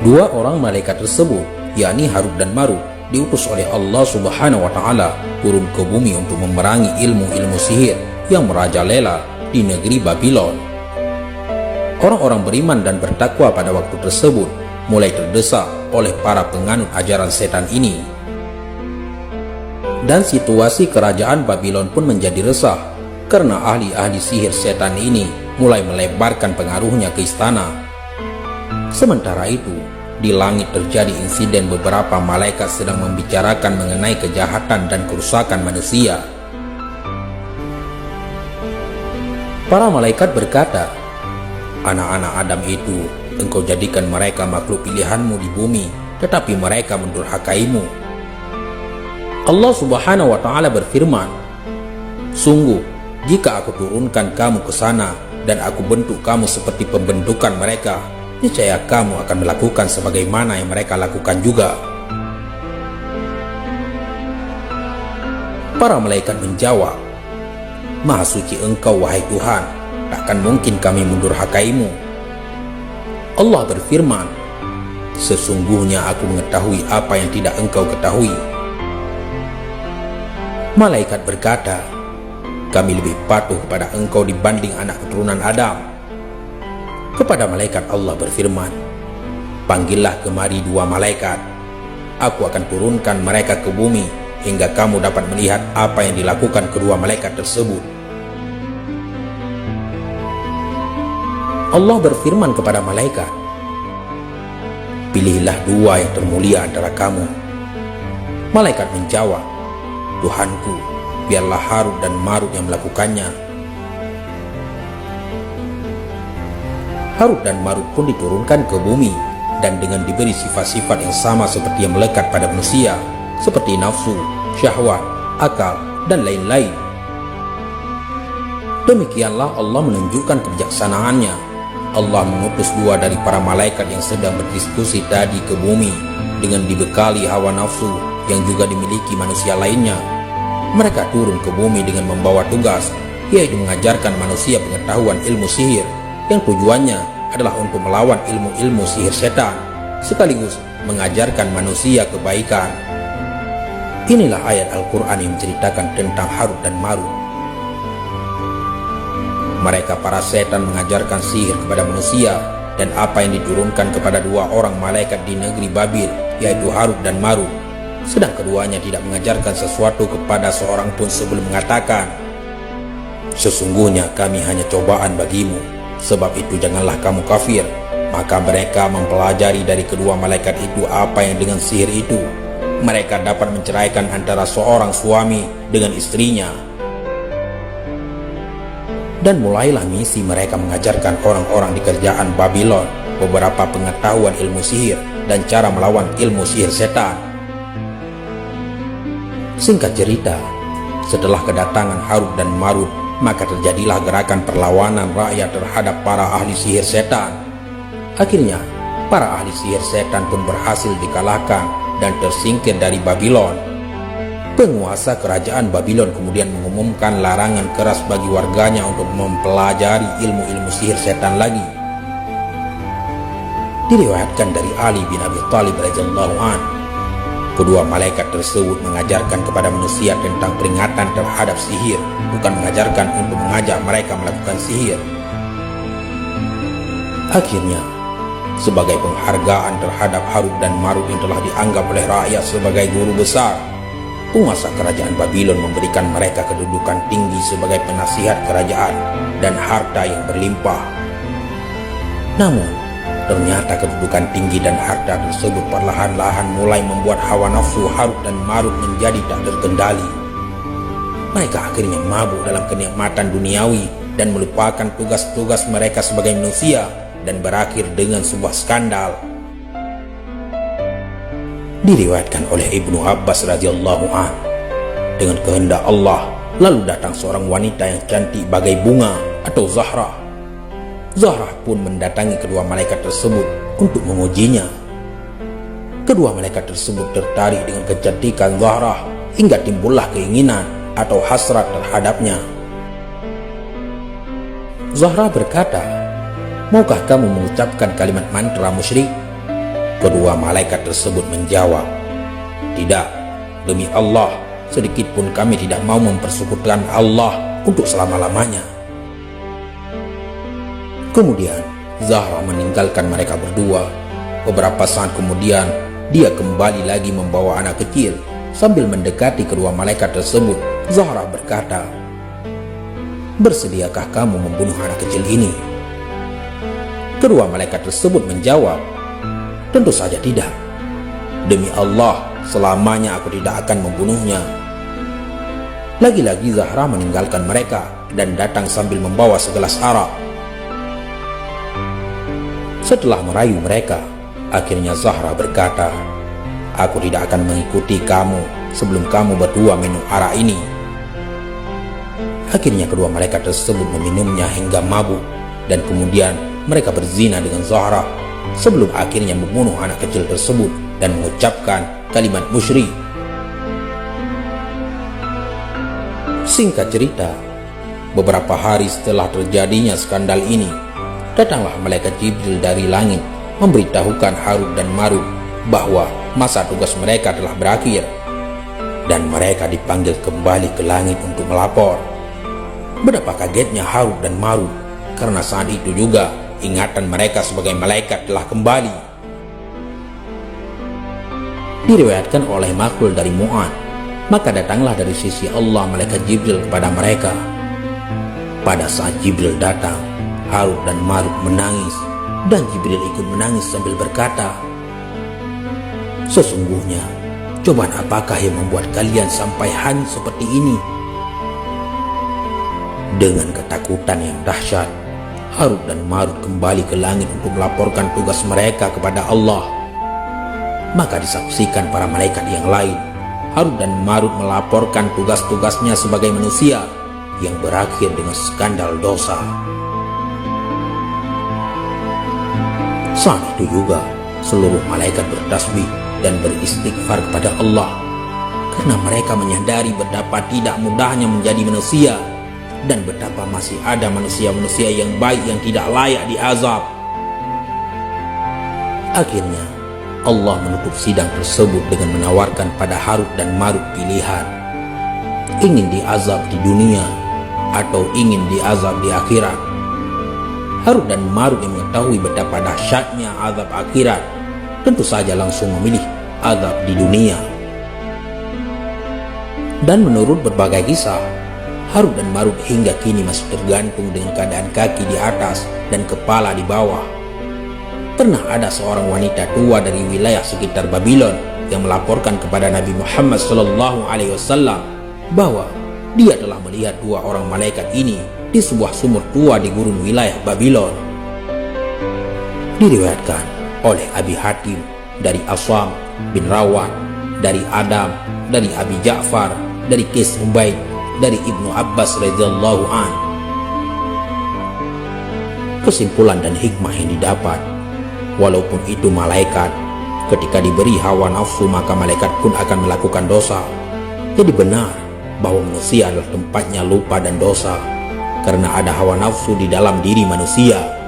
Dua orang malaikat tersebut, yakni Harut dan Marut, diutus oleh Allah Subhanahu wa Ta'ala turun ke bumi untuk memerangi ilmu-ilmu sihir yang merajalela di negeri Babylon. Orang-orang beriman dan bertakwa pada waktu tersebut mulai terdesak oleh para penganut ajaran setan ini. Dan situasi kerajaan Babylon pun menjadi resah karena ahli-ahli sihir setan ini mulai melebarkan pengaruhnya ke istana. Sementara itu, di langit terjadi insiden beberapa malaikat sedang membicarakan mengenai kejahatan dan kerusakan manusia. Para malaikat berkata, "Anak-anak Adam itu, engkau jadikan mereka makhluk pilihanmu di bumi, tetapi mereka mendurhakaimu." Allah Subhanahu wa Ta'ala berfirman, "Sungguh, jika aku turunkan kamu ke sana dan aku bentuk kamu seperti pembentukan mereka, niscaya kamu akan melakukan sebagaimana yang mereka lakukan juga." Para malaikat menjawab, "Maha suci Engkau, wahai Tuhan, takkan mungkin kami mendurhakaimu." Allah berfirman, "Sesungguhnya aku mengetahui apa yang tidak engkau ketahui." Malaikat berkata, "Kami lebih patuh kepada engkau dibanding anak keturunan Adam." Kepada malaikat Allah berfirman, "Panggillah kemari dua malaikat. Aku akan turunkan mereka ke bumi hingga kamu dapat melihat apa yang dilakukan kedua malaikat tersebut." Allah berfirman kepada malaikat, "Pilihlah dua yang termulia antara kamu." Malaikat menjawab, "Tuhanku, biarlah Harut dan Marut yang melakukannya." Harut dan Marut pun diturunkan ke bumi dan dengan diberi sifat-sifat yang sama seperti yang melekat pada manusia, seperti nafsu, syahwat, akal, dan lain-lain. Demikianlah Allah menunjukkan kebijaksanaannya. Allah mengutus dua dari para malaikat yang sedang berdiskusi tadi ke bumi dengan dibekali hawa nafsu yang juga dimiliki manusia lainnya. Mereka turun ke bumi dengan membawa tugas, yaitu mengajarkan manusia pengetahuan ilmu sihir, yang tujuannya adalah untuk melawan ilmu-ilmu sihir setan, sekaligus mengajarkan manusia kebaikan. Inilah ayat Al-Quran yang menceritakan tentang Harut dan Marut. Mereka para setan mengajarkan sihir kepada manusia, dan apa yang diturunkan kepada dua orang malaikat di negeri Babil, yaitu Harut dan Marut. Sedang keduanya tidak mengajarkan sesuatu kepada seorang pun sebelum mengatakan, "Sesungguhnya kami hanya cobaan bagimu, sebab itu janganlah kamu kafir." Maka mereka mempelajari dari kedua malaikat itu apa yang dengan sihir itu mereka dapat menceraikan antara seorang suami dengan istrinya. Dan mulailah misi mereka mengajarkan orang-orang di kerajaan Babylon beberapa pengetahuan ilmu sihir dan cara melawan ilmu sihir setan. Singkat cerita, setelah kedatangan Harut dan Marut, maka terjadilah gerakan perlawanan rakyat terhadap para ahli sihir setan. Akhirnya, para ahli sihir setan pun berhasil dikalahkan dan tersingkir dari Babylon. Penguasa kerajaan Babylon kemudian mengumumkan larangan keras bagi warganya untuk mempelajari ilmu-ilmu sihir setan lagi. Diriwayatkan dari Ali bin Abi Thalib radhiyallahu anhu, kedua malaikat tersebut mengajarkan kepada manusia tentang peringatan terhadap sihir, bukan mengajarkan untuk mengajak mereka melakukan sihir. Akhirnya, sebagai penghargaan terhadap Harut dan Marut yang telah dianggap oleh rakyat sebagai guru besar, penguasa kerajaan Babylon memberikan mereka kedudukan tinggi sebagai penasihat kerajaan dan harta yang berlimpah. Namun, ternyata kedudukan tinggi dan harta tersebut perlahan-lahan mulai membuat hawa nafsu Harut dan Marut menjadi tak terkendali. Mereka akhirnya mabuk dalam kenikmatan duniawi dan melupakan tugas-tugas mereka sebagai manusia dan berakhir dengan sebuah skandal. Diriwayatkan oleh Ibnu Abbas radhiyallahu anhu, dengan kehendak Allah, lalu datang seorang wanita yang cantik bagai bunga atau Zahrah. Zahrah pun mendatangi kedua malaikat tersebut untuk mengujinya. Kedua malaikat tersebut tertarik dengan kecantikan Zahrah hingga timbullah keinginan atau hasrat terhadapnya. Zahrah berkata, "Maukah kamu mengucapkan kalimat mantra musyrik?" Kedua malaikat tersebut menjawab, "Tidak, demi Allah, sedikit pun kami tidak mau mempersekutukan Allah untuk selama-lamanya." Kemudian Zahra meninggalkan mereka berdua. Beberapa saat kemudian dia kembali lagi membawa anak kecil. Sambil mendekati kedua malaikat tersebut, Zahra berkata, "Bersediakah kamu membunuh anak kecil ini?" Kedua malaikat tersebut menjawab, "Tentu saja tidak. Demi Allah, selamanya aku tidak akan membunuhnya." Lagi-lagi Zahra meninggalkan mereka dan datang sambil membawa segelas arak. Setelah merayu mereka, akhirnya Zahra berkata, "Aku tidak akan mengikuti kamu sebelum kamu berdua minum arak ini." Akhirnya kedua malaikat tersebut meminumnya hingga mabuk, dan kemudian mereka berzina dengan Zahra sebelum akhirnya membunuh anak kecil tersebut dan mengucapkan kalimat musyrik. Singkat cerita, beberapa hari setelah terjadinya skandal ini, datanglah malaikat Jibril dari langit memberitahukan Harut dan Marut bahwa masa tugas mereka telah berakhir dan mereka dipanggil kembali ke langit untuk melapor. Betapa kagetnya Harut dan Marut karena saat itu juga ingatan mereka sebagai malaikat telah kembali. Diriwayatkan oleh Makhlul dari Mu'ad, maka datanglah dari sisi Allah malaikat Jibril kepada mereka. Pada saat Jibril datang, Harut dan Marut menangis, dan Jibril ikut menangis sambil berkata, "Sesungguhnya, cobaan apakah yang membuat kalian sampai hanyut seperti ini?" Dengan ketakutan yang dahsyat, Harut dan Marut kembali ke langit untuk melaporkan tugas mereka kepada Allah. Maka disaksikan para malaikat yang lain, Harut dan Marut melaporkan tugas-tugasnya sebagai manusia yang berakhir dengan skandal dosa. Saat itu juga seluruh malaikat bertasbih dan beristighfar kepada Allah karena mereka menyadari betapa tidak mudahnya menjadi manusia dan betapa masih ada manusia-manusia yang baik yang tidak layak diazab. Akhirnya Allah menutup sidang tersebut dengan menawarkan pada Harut dan Marut pilihan, ingin diazab di dunia atau ingin diazab di akhirat. Harut dan Marut yang mengetahui betapa dahsyatnya azab akhirat tentu saja langsung memilih azab di dunia. Dan menurut berbagai kisah, Harut dan Marut hingga kini masih tergantung dengan keadaan kaki di atas dan kepala di bawah. Pernah ada seorang wanita tua dari wilayah sekitar Babylon yang melaporkan kepada Nabi Muhammad SAW bahwa dia telah melihat dua orang malaikat ini di sebuah sumur tua di gurun wilayah Babylon. Diriwayatkan oleh Abi Hatim dari Aswam bin Rawan, dari Adam, dari Abi Ja'far, dari Qais Ubaid, dari Ibnu Abbas radhiyallahu an. Kesimpulan dan hikmah yang didapat, walaupun itu malaikat, ketika diberi hawa nafsu maka malaikat pun akan melakukan dosa. Jadi benar bahwa manusia adalah tempatnya lupa dan dosa karena ada hawa nafsu di dalam diri manusia.